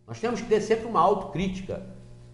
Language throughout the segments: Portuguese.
Nós temos que ter sempre uma autocrítica.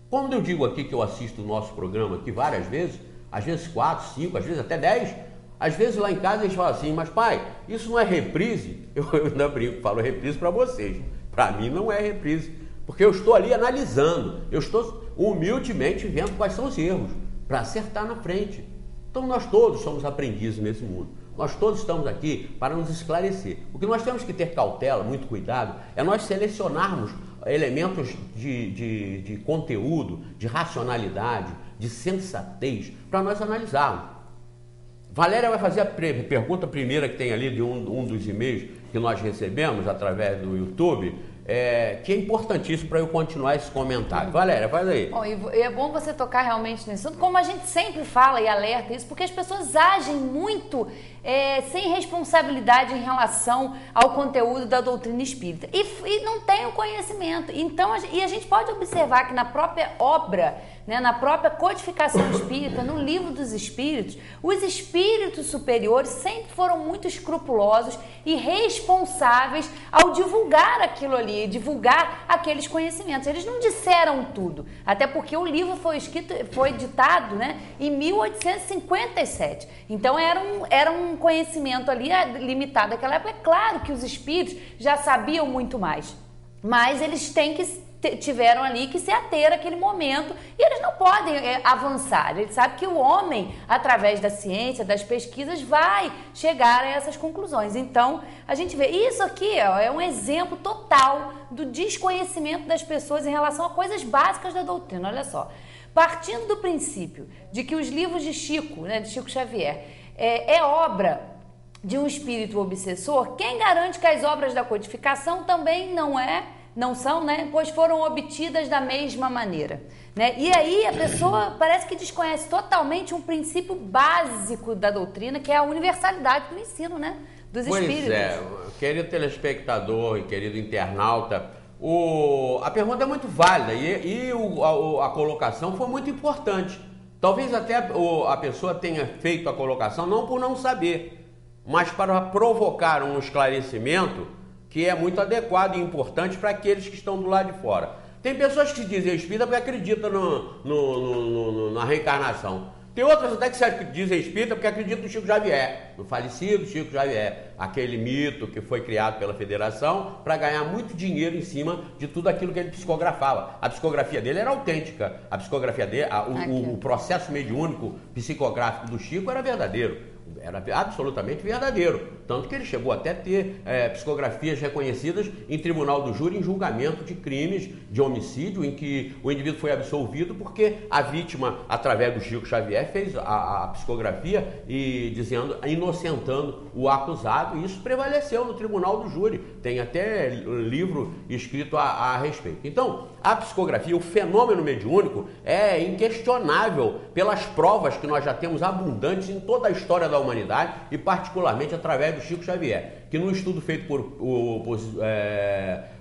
Quando eu digo aqui que eu assisto o nosso programa aqui várias vezes, às vezes 4, 5, às vezes até 10, às vezes lá em casa eles falam assim, mas pai, isso não é reprise? Eu ainda brinco, falo reprise para vocês. Para mim não é reprise, porque eu estou ali analisando, eu estou humildemente vendo quais são os erros, para acertar na frente. Então nós todos somos aprendizes nesse mundo. Nós todos estamos aqui para nos esclarecer. O que nós temos que ter cautela, muito cuidado, é nós selecionarmos elementos de conteúdo, de racionalidade, de sensatez, para nós analisarmos. Valéria vai fazer a pergunta primeira que tem ali de um dos e-mails que nós recebemos através do YouTube, que é importantíssimo para eu continuar esse comentário. Valéria, faz aí. Bom, e é bom você tocar realmente nesse assunto, como a gente sempre fala e alerta isso, porque as pessoas agem muito sem responsabilidade em relação ao conteúdo da doutrina espírita e não tem o conhecimento. Então, a gente pode observar que na própria obra, né, na própria codificação espírita, no livro dos espíritos, os espíritos superiores sempre foram muito escrupulosos e responsáveis ao divulgar aquilo ali, divulgar aqueles conhecimentos. Eles não disseram tudo, até porque o livro foi ditado, né, em 1857. Então era um conhecimento ali limitado naquela época. É claro que os espíritos já sabiam muito mais, mas eles tiveram ali que se ater àquele momento e eles não podem avançar. Eles sabem que o homem, através da ciência, das pesquisas, vai chegar a essas conclusões. Então, a gente vê, isso aqui é um exemplo total do desconhecimento das pessoas em relação a coisas básicas da doutrina. Olha só, partindo do princípio de que os livros de Chico, né, de Chico Xavier, é obra de um espírito obsessor, quem garante que as obras da codificação também não são, né? Pois foram obtidas da mesma maneira, né? E aí a pessoa parece que desconhece totalmente um princípio básico da doutrina, que é a universalidade do ensino, né? Dos espíritos. Pois é, querido telespectador e querido internauta, a pergunta é muito válida e a colocação foi muito importante. Talvez até a pessoa tenha feito a colocação não por não saber, mas para provocar um esclarecimento que é muito adequado e importante para aqueles que estão do lado de fora. Tem pessoas que se dizem espírita porque acreditam na reencarnação. Tem outras até que se dizem espírita porque acreditam no Chico Xavier, no falecido Chico Xavier, aquele mito que foi criado pela Federação para ganhar muito dinheiro em cima de tudo aquilo que ele psicografava. A psicografia dele era autêntica, a psicografia dele, o processo mediúnico psicográfico do Chico era verdadeiro. Era absolutamente verdadeiro, tanto que ele chegou até a ter psicografias reconhecidas em tribunal do júri em julgamento de crimes de homicídio, em que o indivíduo foi absolvido porque a vítima, através do Chico Xavier, fez a psicografia e inocentando o acusado, e isso prevaleceu no tribunal do júri. Tem até livro escrito a respeito. Então, a psicografia, o fenômeno mediúnico, é inquestionável pelas provas que nós já temos abundantes em toda a história da humanidade e particularmente através do Chico Xavier, que num estudo feito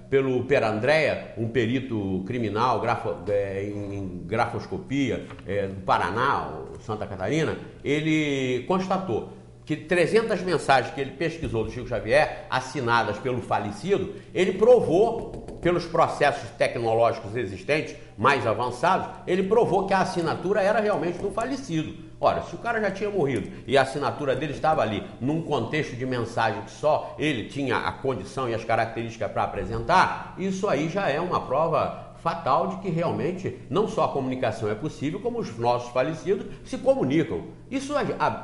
pelo Perandrea, um perito criminal em grafoscopia do Paraná, Santa Catarina, ele constatou que 300 mensagens que ele pesquisou do Chico Xavier, assinadas pelo falecido, ele provou, pelos processos tecnológicos existentes, mais avançados, ele provou que a assinatura era realmente do falecido. Ora, se o cara já tinha morrido e a assinatura dele estava ali num contexto de mensagem que só ele tinha a condição e as características para apresentar, isso aí já é uma prova fatal de que realmente não só a comunicação é possível, como os nossos falecidos se comunicam. Isso,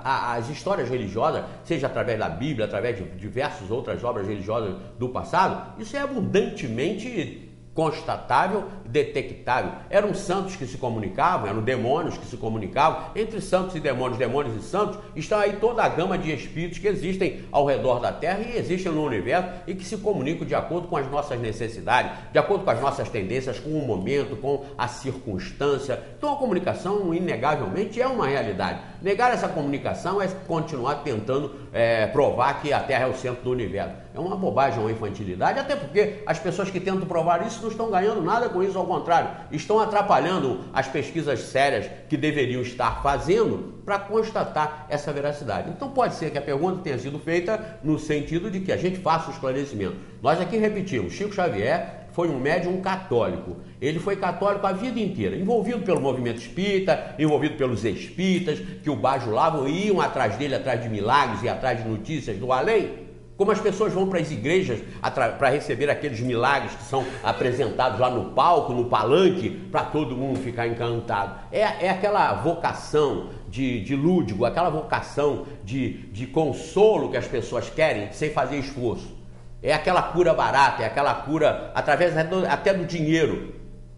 as histórias religiosas, seja através da Bíblia, através de diversas outras obras religiosas do passado, isso é abundantemente constatável, detectável. Eram santos que se comunicavam, eram demônios que se comunicavam. Entre santos e demônios, demônios e santos, está aí toda a gama de espíritos que existem ao redor da Terra e existem no universo e que se comunicam de acordo com as nossas necessidades, de acordo com as nossas tendências, com o momento, com a circunstância. Então a comunicação, inegavelmente, é uma realidade. Negar essa comunicação é continuar tentando provar que a Terra é o centro do universo. É uma bobagem, uma infantilidade, até porque as pessoas que tentam provar isso não estão ganhando nada com isso, ao contrário, estão atrapalhando as pesquisas sérias que deveriam estar fazendo para constatar essa veracidade. Então pode ser que a pergunta tenha sido feita no sentido de que a gente faça o esclarecimento. Nós aqui repetimos, Chico Xavier foi um médium católico. Ele foi católico a vida inteira, envolvido pelo movimento espírita, envolvido pelos espíritas, que o bajulavam e iam atrás dele, atrás de milagres e atrás de notícias do além. Como as pessoas vão para as igrejas para receber aqueles milagres que são apresentados lá no palco, no palanque, para todo mundo ficar encantado. É aquela vocação de lúdigo, aquela vocação de consolo que as pessoas querem sem fazer esforço. É aquela cura barata, é aquela cura através até do dinheiro.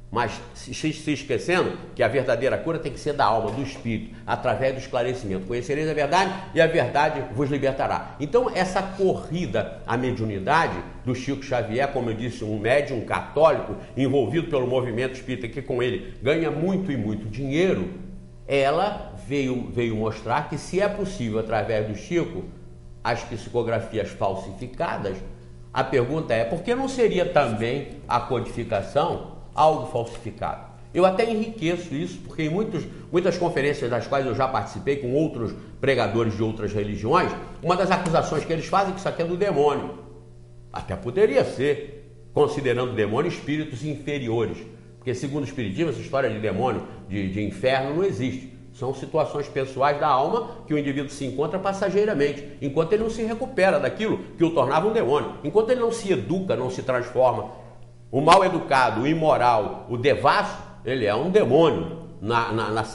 Mas se esquecendo que a verdadeira cura tem que ser da alma, do espírito, através do esclarecimento. Conhecereis a verdade e a verdade vos libertará. Então, essa corrida à mediunidade do Chico Xavier, como eu disse, um médium católico envolvido pelo movimento espírita, que com ele ganha muito e muito dinheiro, ela veio mostrar que se é possível, através do Chico, as psicografias falsificadas, a pergunta é, por que não seria também a codificação algo falsificado? Eu até enriqueço isso, porque em muitas conferências das quais eu já participei com outros pregadores de outras religiões, uma das acusações que eles fazem é que isso aqui é do demônio. Até poderia ser, considerando o demônio espíritos inferiores, porque segundo o espiritismo, essa história de demônio, de inferno não existe. São situações pessoais da alma que o indivíduo se encontra passageiramente, enquanto ele não se recupera daquilo que o tornava um demônio, enquanto ele não se educa, não se transforma. O mal educado, o imoral, o devasso, ele é um demônio,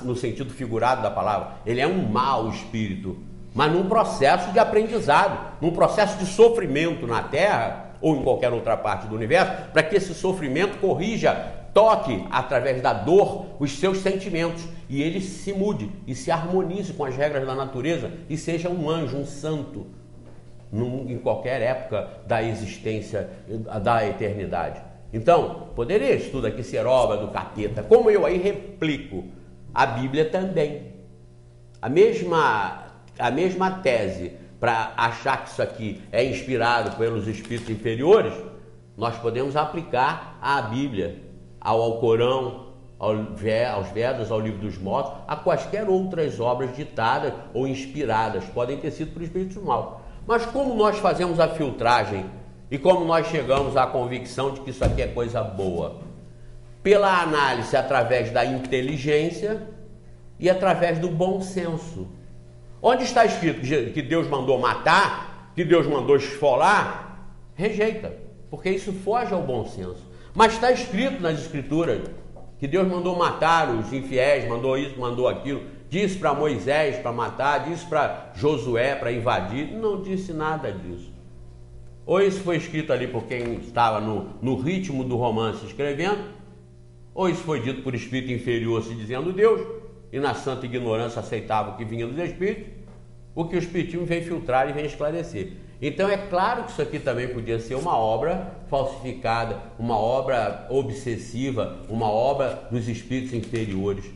no sentido figurado da palavra. Ele é um mau espírito, mas num processo de aprendizado, num processo de sofrimento na Terra ou em qualquer outra parte do universo, para que esse sofrimento corrija, toque através da dor os seus sentimentos e ele se mude e se harmonize com as regras da natureza e seja um anjo, um santo, em qualquer época da existência, da eternidade. Então, poderia isso tudo aqui ser obra do capeta, como eu aí replico, a Bíblia também. A mesma tese para achar que isso aqui é inspirado pelos espíritos inferiores, nós podemos aplicar à Bíblia, ao Alcorão, aos Vedas, ao Livro dos Mortos, a quaisquer outras obras ditadas ou inspiradas, podem ter sido por espíritos maus. Mas como nós fazemos a filtragem e como nós chegamos à convicção de que isso aqui é coisa boa? Pela análise através da inteligência e através do bom senso. Onde está escrito que Deus mandou matar, que Deus mandou esfolar, rejeita, porque isso foge ao bom senso. Mas está escrito nas Escrituras que Deus mandou matar os infiéis, mandou isso, mandou aquilo, disse para Moisés para matar, disse para Josué para invadir, não disse nada disso. Ou isso foi escrito ali por quem estava no ritmo do romance escrevendo, ou isso foi dito por espírito inferior se dizendo Deus, e na santa ignorância aceitava o que vinha dos espíritos, o que o espiritismo vem filtrar e vem esclarecer. Então é claro que isso aqui também podia ser uma obra falsificada, uma obra obsessiva, uma obra dos espíritos inferiores.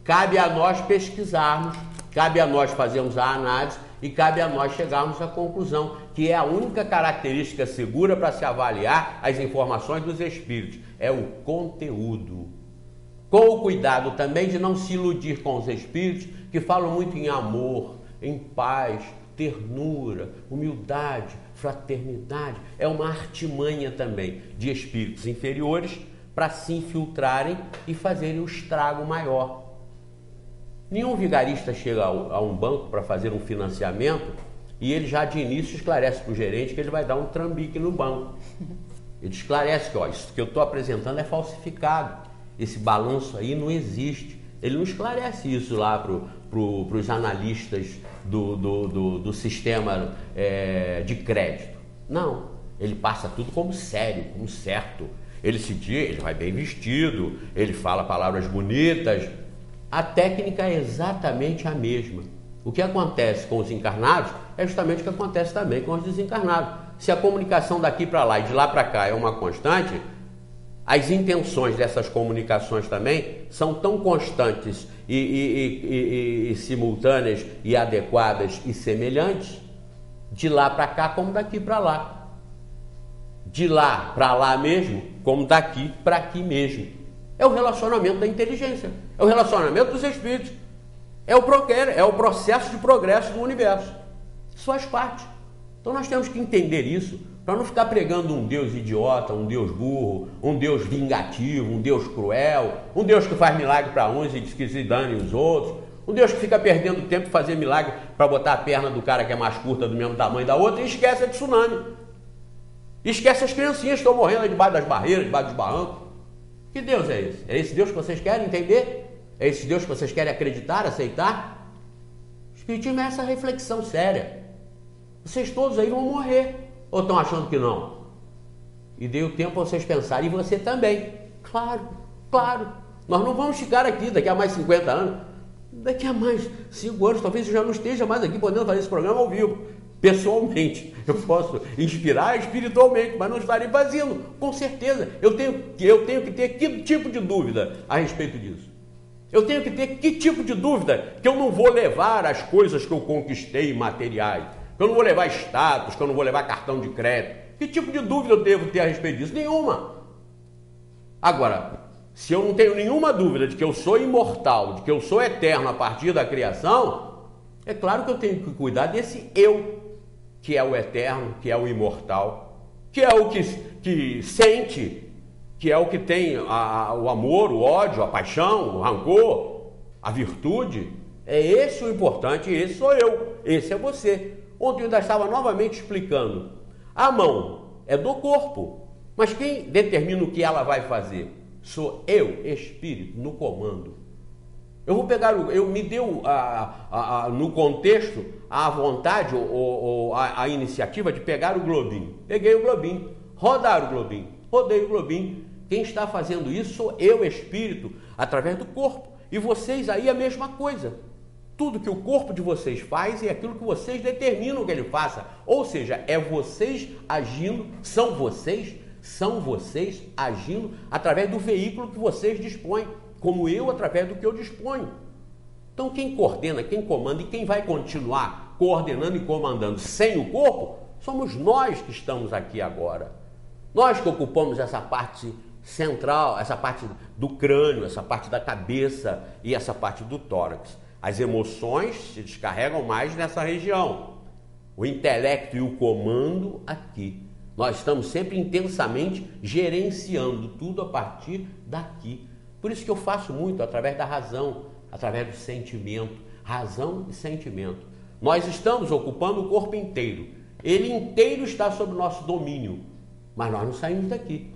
Cabe a nós pesquisarmos, cabe a nós fazermos a análise e cabe a nós chegarmos à conclusão, que é a única característica segura para se avaliar as informações dos espíritos, é o conteúdo. Com o cuidado também de não se iludir com os espíritos que falam muito em amor, em paz, ternura, humildade, fraternidade. É uma artimanha também de espíritos inferiores para se infiltrarem e fazerem o estrago maior. Nenhum vigarista chega a um banco para fazer um financiamento e ele já de início esclarece para o gerente que ele vai dar um trambique no banco. Ele esclarece que isso que eu estou apresentando é falsificado. Esse balanço aí não existe. Ele não esclarece isso lá para os analistas do sistema de crédito. Não, ele passa tudo como sério, como certo. Ele vai bem vestido, ele fala palavras bonitas. A técnica é exatamente a mesma. O que acontece com os encarnados é justamente o que acontece também com os desencarnados. Se a comunicação daqui para lá e de lá para cá é uma constante, as intenções dessas comunicações também são tão constantes e simultâneas e adequadas e semelhantes de lá para cá como daqui para lá. De lá para lá mesmo como daqui para aqui mesmo. É o relacionamento da inteligência, é o relacionamento dos espíritos, é o processo de progresso do universo. Isso faz parte. Então nós temos que entender isso para não ficar pregando um Deus idiota, um Deus burro, um Deus vingativo, um Deus cruel, um Deus que faz milagre para uns e diz que se dane os outros, um Deus que fica perdendo tempo de fazer milagre para botar a perna do cara que é mais curta do mesmo tamanho da outra e esquece a tsunami. Esquece as criancinhas que estão morrendo debaixo das barreiras, debaixo dos barrancos. Que Deus é esse? É esse Deus que vocês querem entender? É esse Deus que vocês querem acreditar, aceitar? O Espiritismo é essa reflexão séria. Vocês todos aí vão morrer. Ou estão achando que não? E dei o tempo para vocês pensarem. E você também. Claro, claro. Nós não vamos ficar aqui daqui a mais 50 anos. Daqui a mais 5 anos, talvez eu já não esteja mais aqui podendo fazer esse programa ao vivo. Pessoalmente. Eu posso inspirar espiritualmente, mas não estarei fazendo. Com certeza. Eu tenho que ter que tipo de dúvida a respeito disso? Eu tenho que ter que tipo de dúvida que eu não vou levar as coisas que eu conquistei materiais, que eu não vou levar status, que eu não vou levar cartão de crédito. Que tipo de dúvida eu devo ter a respeito disso? Nenhuma. Agora, se eu não tenho nenhuma dúvida de que eu sou imortal, de que eu sou eterno a partir da criação, é claro que eu tenho que cuidar desse eu, que é o eterno, que é o imortal, que é o que sente, que é o que tem o amor, o ódio, a paixão, o rancor, a virtude. É esse o importante, esse sou eu, esse é você. Ontem eu ainda estava novamente explicando. A mão é do corpo, mas quem determina o que ela vai fazer? Sou eu, espírito, no comando. Eu vou pegar, me deu no contexto a vontade ou a iniciativa de pegar o globinho. Peguei o globinho, rodar o globinho, rodei o globinho. Quem está fazendo isso sou eu, espírito, através do corpo. E vocês aí a mesma coisa. Tudo que o corpo de vocês faz é aquilo que vocês determinam que ele faça. Ou seja, é vocês agindo, são vocês agindo através do veículo que vocês dispõem, como eu através do que eu disponho. Então quem coordena, quem comanda e quem vai continuar coordenando e comandando sem o corpo, somos nós que estamos aqui agora. Nós que ocupamos essa parte central, essa parte do crânio, essa parte da cabeça e essa parte do tórax. As emoções se descarregam mais nessa região. O intelecto e o comando aqui. Nós estamos sempre intensamente gerenciando tudo a partir daqui. Por isso que eu faço muito através da razão, através do sentimento. Razão e sentimento. Nós estamos ocupando o corpo inteiro. Ele inteiro está sob nosso domínio. Mas nós não saímos daqui.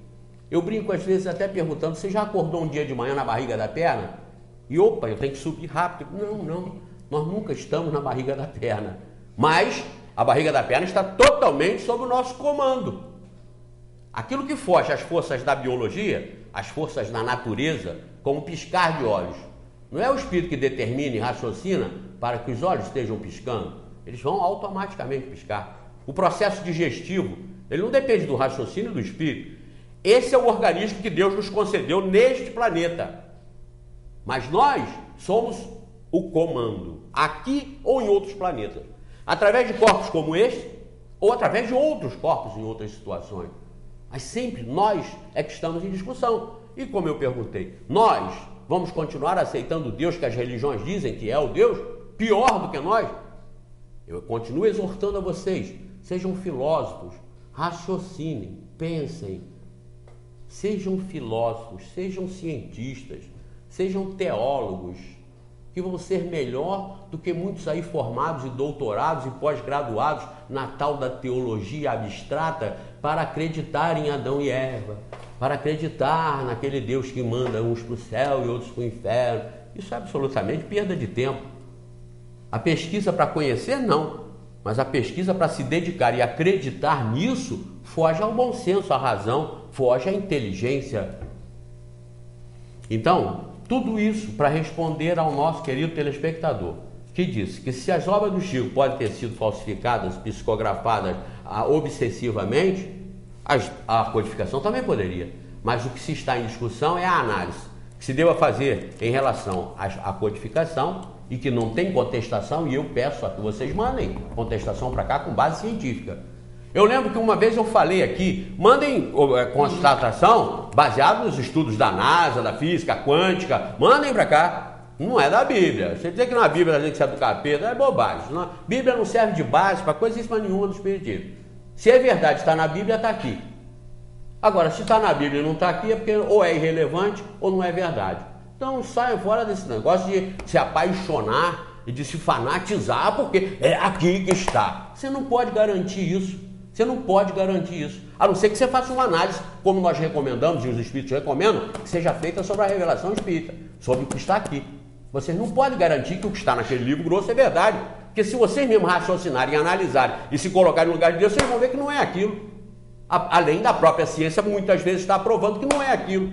Eu brinco às vezes até perguntando, você já acordou um dia de manhã na barriga da perna? E opa, eu tenho que subir rápido. Não, nós nunca estamos na barriga da perna. Mas a barriga da perna está totalmente sob o nosso comando. Aquilo que foge às forças da biologia, às forças da natureza, como piscar de olhos. Não é o espírito que determina e raciocina para que os olhos estejam piscando. Eles vão automaticamente piscar. O processo digestivo, ele não depende do raciocínio do espírito. Esse é o organismo que Deus nos concedeu neste planeta. Mas nós somos o comando, aqui ou em outros planetas. Através de corpos como este, ou através de outros corpos em outras situações. Mas sempre nós é que estamos em discussão. E como eu perguntei, nós vamos continuar aceitando o Deus que as religiões dizem que é o Deus, pior do que nós? Eu continuo exortando a vocês, sejam filósofos, raciocinem, pensem, sejam filósofos, sejam cientistas, sejam teólogos, que vão ser melhor do que muitos aí formados e doutorados e pós-graduados na tal da teologia abstrata para acreditar em Adão e Eva, para acreditar naquele Deus que manda uns para o céu e outros para o inferno. Isso é absolutamente perda de tempo. A pesquisa para conhecer, não, mas a pesquisa para se dedicar e acreditar nisso foge ao bom senso, à razão, foge à inteligência. Então, tudo isso para responder ao nosso querido telespectador, que disse que se as obras do Chico podem ter sido falsificadas, psicografadas obsessivamente, a codificação também poderia. Mas o que se está em discussão é a análise que se deva fazer em relação à codificação e que não tem contestação, e eu peço a que vocês mandem contestação para cá com base científica. Eu lembro que uma vez eu falei aqui, mandem constatação baseado nos estudos da NASA, da física quântica, mandem para cá. Não é da Bíblia. Você dizer que na Bíblia a gente é do capeta é bobagem. A Bíblia não serve de base para coisíssima nenhuma do Espiritismo. Se é verdade, está na Bíblia, está aqui. Agora, se está na Bíblia e não está aqui, é porque ou é irrelevante ou não é verdade. Então, saia fora desse negócio de se apaixonar e de se fanatizar, porque é aqui que está. Você não pode garantir isso. Você não pode garantir isso. A não ser que você faça uma análise, como nós recomendamos, e os espíritos recomendam, que seja feita sobre a revelação espírita, sobre o que está aqui. Vocês não podem garantir que o que está naquele livro grosso é verdade. Porque se vocês mesmos raciocinarem, analisarem e se colocarem no lugar de Deus, vocês vão ver que não é aquilo. Além da própria ciência, muitas vezes está provando que não é aquilo.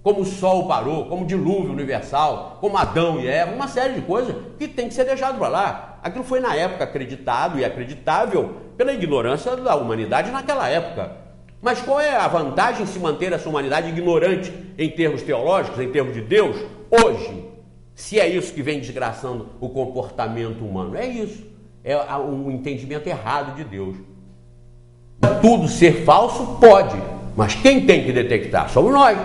Como o sol parou, como o dilúvio universal, como Adão e Eva, uma série de coisas que tem que ser deixado para lá. Aquilo foi na época acreditado e acreditável pela ignorância da humanidade naquela época. Mas qual é a vantagem em se manter essa humanidade ignorante em termos teológicos, em termos de Deus, hoje? Se é isso que vem desgraçando o comportamento humano, é isso. É um entendimento errado de Deus. Tudo ser falso pode, mas quem tem que detectar somos nós.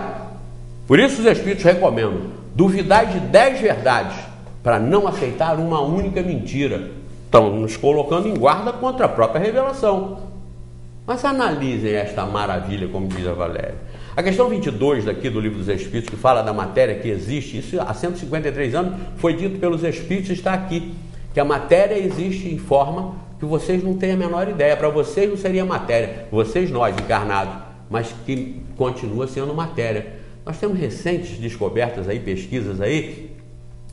Por isso os espíritos recomendam duvidar de 10 verdades para não aceitar uma única mentira. Estão nos colocando em guarda contra a própria revelação. Mas analisem esta maravilha, como diz a Valéria. A questão 22 daqui do Livro dos Espíritos, que fala da matéria que existe, isso há 153 anos foi dito pelos Espíritos, está aqui, que a matéria existe em forma que vocês não têm a menor ideia. Para vocês não seria matéria, vocês nós encarnados, mas que continua sendo matéria. Nós temos recentes descobertas aí, pesquisas aí,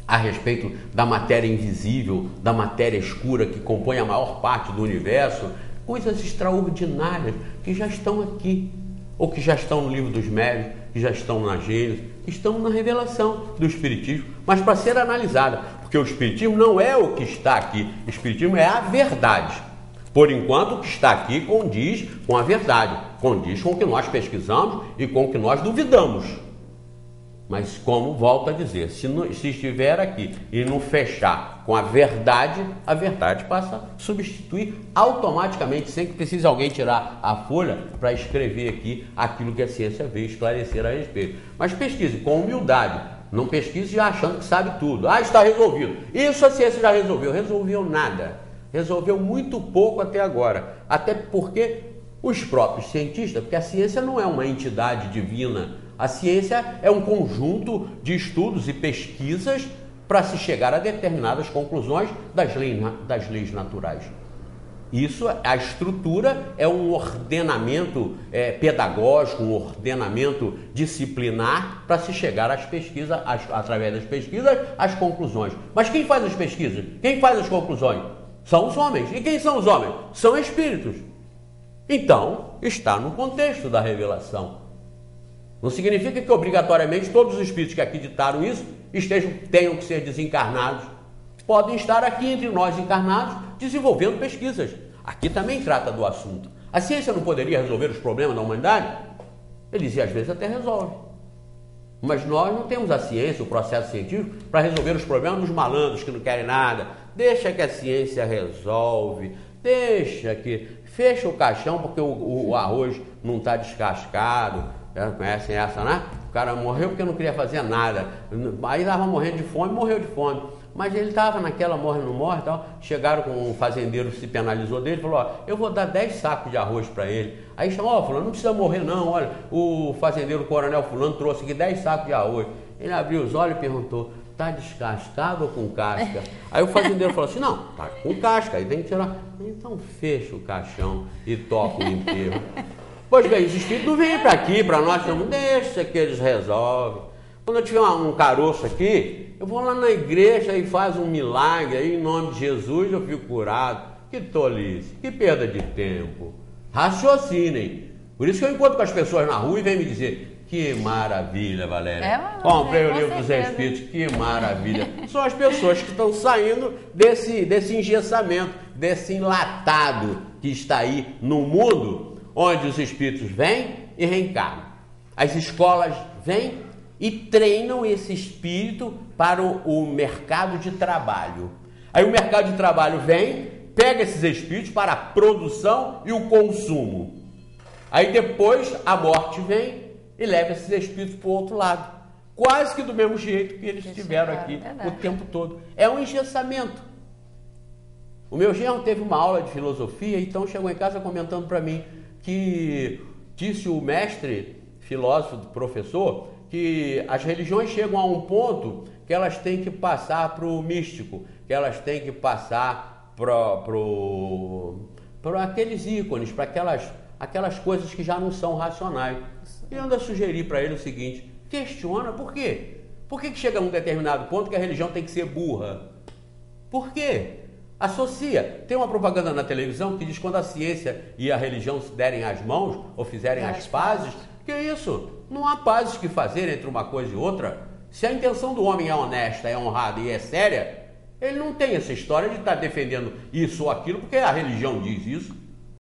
a respeito da matéria invisível, da matéria escura que compõe a maior parte do universo, coisas extraordinárias que já estão aqui, ou que já estão no Livro dos Médiuns, que já estão na Gênesis, que estão na revelação do Espiritismo, mas para ser analisada, porque o Espiritismo não é o que está aqui, o Espiritismo é a verdade. Por enquanto, o que está aqui condiz com a verdade, condiz com o que nós pesquisamos e com o que nós duvidamos. Mas, como volto a dizer, se estiver aqui e não fechar com a verdade passa a substituir automaticamente, sem que precise alguém tirar a folha para escrever aqui aquilo que a ciência veio esclarecer a respeito. Mas pesquise com humildade, não pesquise já achando que sabe tudo. Ah, está resolvido. Isso a ciência já resolveu. Resolveu nada. Resolveu muito pouco até agora. Até porque os próprios cientistas, porque a ciência não é uma entidade divina, a ciência é um conjunto de estudos e pesquisas para se chegar a determinadas conclusões das leis naturais. Isso, a estrutura é um ordenamento pedagógico, um ordenamento disciplinar para se chegar às pesquisas, através das pesquisas, às conclusões. Mas quem faz as pesquisas? Quem faz as conclusões? São os homens. E quem são os homens? São espíritos. Então, está no contexto da revelação. Não significa que obrigatoriamente todos os espíritos que acreditaram isso tenham que ser desencarnados. Podem estar aqui entre nós encarnados desenvolvendo pesquisas. Aqui também trata do assunto. A ciência não poderia resolver os problemas da humanidade? Eles às vezes até resolvem. Mas nós não temos a ciência, o processo científico, para resolver os problemas dos malandros que não querem nada. Deixa que a ciência resolve. Deixa que... Fecha o caixão porque o arroz não está descascado. Conhecem essa, né? O cara morreu porque não queria fazer nada. Aí estava morrendo de fome, morreu de fome. Mas ele estava naquela morre, não morre e tal. Chegaram com um fazendeiro que se penalizou dele, falou, ó, eu vou dar 10 sacos de arroz para ele. Aí chamou, ó, fulano, não precisa morrer não, olha, o fazendeiro coronel fulano trouxe aqui 10 sacos de arroz. Ele abriu os olhos e perguntou, tá descascado ou com casca? Aí o fazendeiro falou assim, não, tá com casca, aí tem que tirar. Então fecha o caixão e toca o enterro. Pois bem, os espíritos não vêm para aqui, para nós, não deixa que eles resolvem. Quando eu tiver um caroço aqui, eu vou lá na igreja e faz um milagre, aí em nome de Jesus eu fico curado. Que tolice, que perda de tempo. Raciocinem. Por isso que eu encontro com as pessoas na rua e vêm me dizer, que maravilha, Valéria. Comprei o Livro dos Espíritos, que maravilha. São as pessoas que estão saindo desse engessamento, desse enlatado que está aí no mundo, onde os espíritos vêm e reencarnam. As escolas vêm e treinam esse espírito para o mercado de trabalho. Aí o mercado de trabalho vem, pega esses espíritos para a produção e o consumo. Aí depois a morte vem e leva esses espíritos para o outro lado. Quase que do mesmo jeito que eles estiveram aqui o tempo todo. É um engessamento. O meu genro teve uma aula de filosofia, então chegou em casa comentando para mim que disse o mestre, filósofo, professor, que as religiões chegam a um ponto que elas têm que passar para o místico, que elas têm que passar para aqueles ícones, para aquelas coisas que já não são racionais. E eu ainda sugeri para ele o seguinte: questiona por quê? Por que chega a um determinado ponto que a religião tem que ser burra? Por quê? Associa. Tem uma propaganda na televisão que diz que quando a ciência e a religião se derem as mãos ou fizerem as pazes, que é isso? Não há pazes que fazer entre uma coisa e outra. Se a intenção do homem é honesta, é honrada e é séria, ele não tem essa história de estar defendendo isso ou aquilo, porque a religião diz isso.